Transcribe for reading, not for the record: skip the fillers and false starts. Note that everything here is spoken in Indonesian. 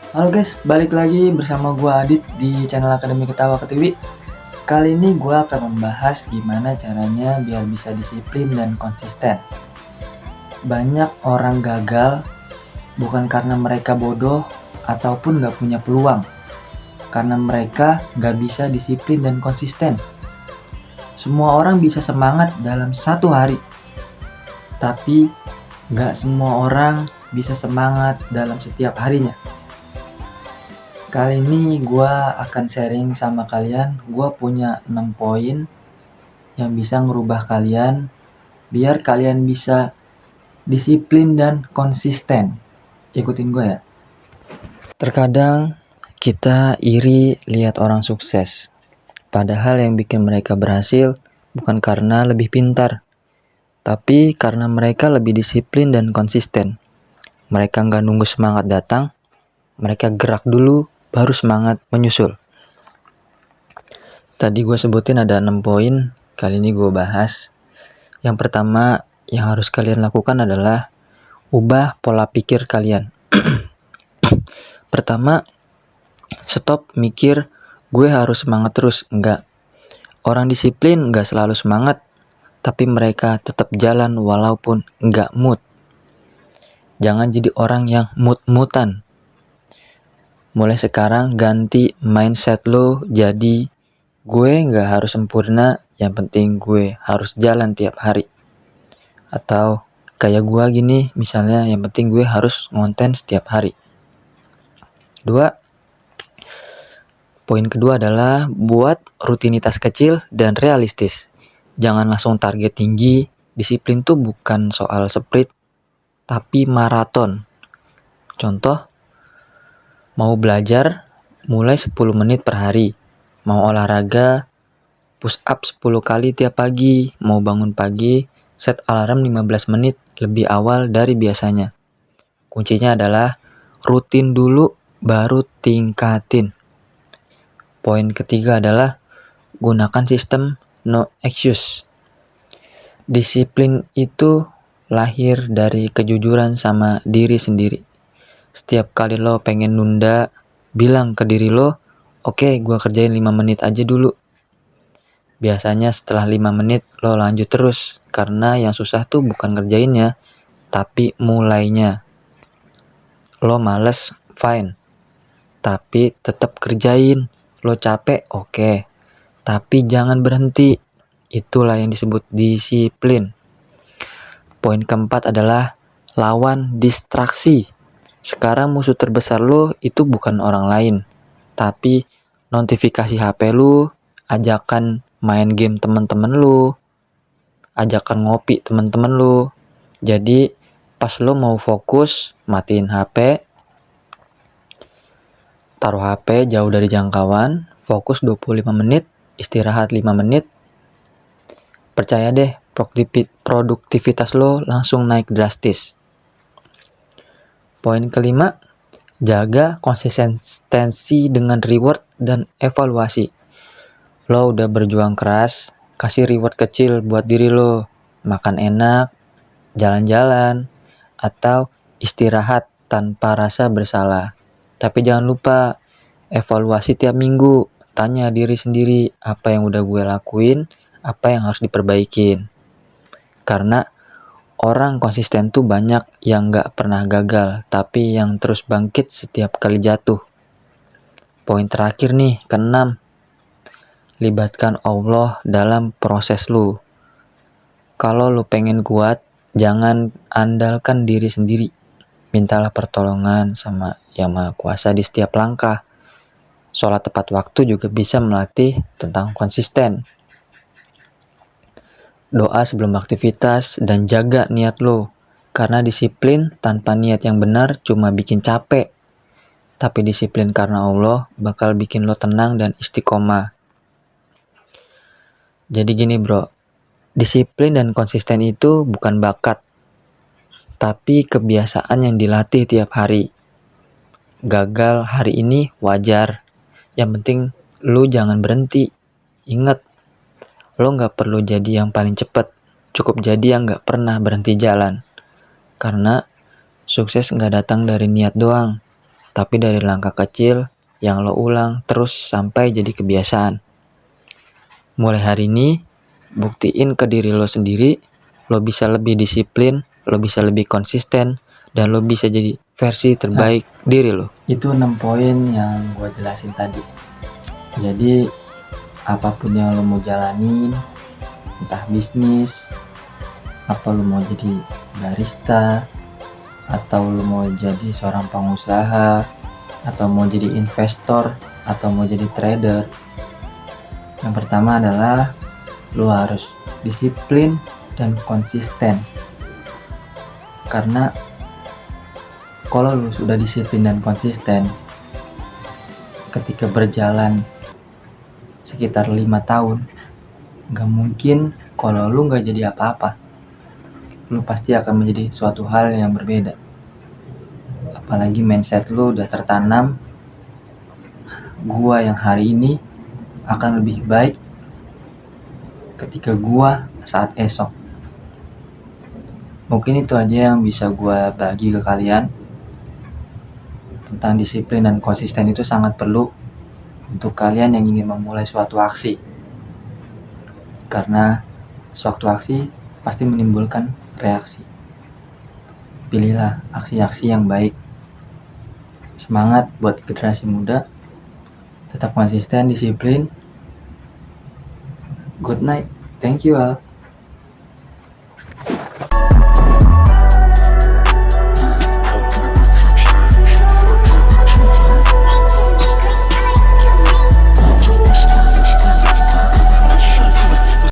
Halo guys, balik lagi bersama gua Adit di channel Akademi Ketawa Ketiwi. Kali ini gua akan membahas gimana caranya biar bisa disiplin dan konsisten. Banyak orang gagal bukan karena mereka bodoh ataupun gak punya peluang, karena mereka gak bisa disiplin dan konsisten. Semua orang bisa semangat dalam satu hari, tapi gak semua orang bisa semangat dalam setiap harinya. Kali ini gue akan sharing sama kalian. Gue punya 6 poin yang bisa ngerubah kalian biar kalian bisa disiplin dan konsisten. Ikutin gue ya. Terkadang kita iri lihat orang sukses. Padahal yang bikin mereka berhasil bukan karena lebih pintar, tapi karena mereka lebih disiplin dan konsisten. Mereka nggak nunggu semangat datang, mereka gerak dulu baru semangat menyusul. Tadi gue sebutin ada 6 poin, kali ini gue bahas. Yang pertama yang harus kalian lakukan adalah ubah pola pikir kalian. Pertama, stop mikir gue harus semangat terus. Enggak. Orang disiplin enggak selalu semangat, tapi mereka tetap jalan walaupun enggak mood. Jangan jadi orang yang mood-moodan. Mulai sekarang ganti mindset lo jadi gue nggak harus sempurna, yang penting gue harus jalan tiap hari. Atau kayak gue gini, misalnya yang penting gue harus ngonten setiap hari. Poin kedua adalah buat rutinitas kecil dan realistis. Jangan langsung target tinggi. Disiplin tuh bukan soal sprint, tapi maraton. Contoh, mau belajar, mulai 10 menit per hari. Mau olahraga, push up 10 kali tiap pagi. Mau bangun pagi, set alarm 15 menit lebih awal dari biasanya. Kuncinya adalah rutin dulu, baru tingkatin. Poin ketiga adalah gunakan sistem no excuse. Disiplin itu lahir dari kejujuran sama diri sendiri. Setiap kali lo pengen nunda, bilang ke diri lo, oke, gue kerjain 5 menit aja dulu. Biasanya setelah 5 menit lo lanjut terus, karena yang susah tuh bukan ngerjainnya, tapi mulainya. Lo males, fine, tapi tetap kerjain. Lo capek, oke, tapi jangan berhenti. Itulah yang disebut disiplin. Poin keempat adalah lawan distraksi. Sekarang musuh terbesar lo itu bukan orang lain, tapi notifikasi HP lo, ajakan main game teman-teman lo, ajakan ngopi teman-teman lo. Jadi pas lo mau fokus, matiin HP, taruh HP jauh dari jangkauan, fokus 25 menit, istirahat 5 menit. Percaya deh, produktivitas lo langsung naik drastis. Poin kelima, jaga konsistensi dengan reward dan evaluasi. Lo udah berjuang keras, kasih reward kecil buat diri lo. Makan enak, jalan-jalan, atau istirahat tanpa rasa bersalah. Tapi jangan lupa, evaluasi tiap minggu. Tanya diri sendiri, apa yang udah gue lakuin, apa yang harus diperbaikin. Karena orang konsisten tuh banyak yang gak pernah gagal, tapi yang terus bangkit setiap kali jatuh. Poin terakhir nih, keenam. Libatkan Allah dalam proses lu. Kalau lu pengen kuat, jangan andalkan diri sendiri. Mintalah pertolongan sama Yang Maha Kuasa di setiap langkah. Sholat tepat waktu juga bisa melatih tentang konsisten. Doa sebelum aktivitas dan jaga niat lo. Karena disiplin tanpa niat yang benar cuma bikin capek. Tapi disiplin karena Allah bakal bikin lo tenang dan istiqomah. Jadi gini bro, disiplin dan konsisten itu bukan bakat, tapi kebiasaan yang dilatih tiap hari. Gagal hari ini wajar. Yang penting lu jangan berhenti. Ingat, lo gak perlu jadi yang paling cepat. Cukup jadi yang gak pernah berhenti jalan. Karena sukses gak datang dari niat doang, tapi dari langkah kecil yang lo ulang terus sampai jadi kebiasaan. Mulai hari ini, buktiin ke diri lo sendiri, lo bisa lebih disiplin, lo bisa lebih konsisten, dan lo bisa jadi versi terbaik diri lo. Itu 6 poin yang gue jelasin tadi. Jadi, apapun yang lo mau jalanin, entah bisnis, apa lo mau jadi barista, atau lo mau jadi seorang pengusaha, atau mau jadi investor, atau mau jadi trader. Yang pertama adalah lo harus disiplin dan konsisten. Karena kalau lo sudah disiplin dan konsisten, ketika berjalan sekitar 5 tahun, gak mungkin kalau lo gak jadi apa-apa. Lo pasti akan menjadi suatu hal yang berbeda. Apalagi mindset lo udah tertanam, gua yang hari ini akan lebih baik ketika gua saat esok. Mungkin itu aja yang bisa gua bagi ke kalian. Tentang disiplin dan konsisten itu sangat perlu untuk kalian yang ingin memulai suatu aksi. Karena suatu aksi pasti menimbulkan reaksi. Pilihlah aksi-aksi yang baik. Semangat buat generasi muda. Tetap konsisten, disiplin. Good night. Thank you all.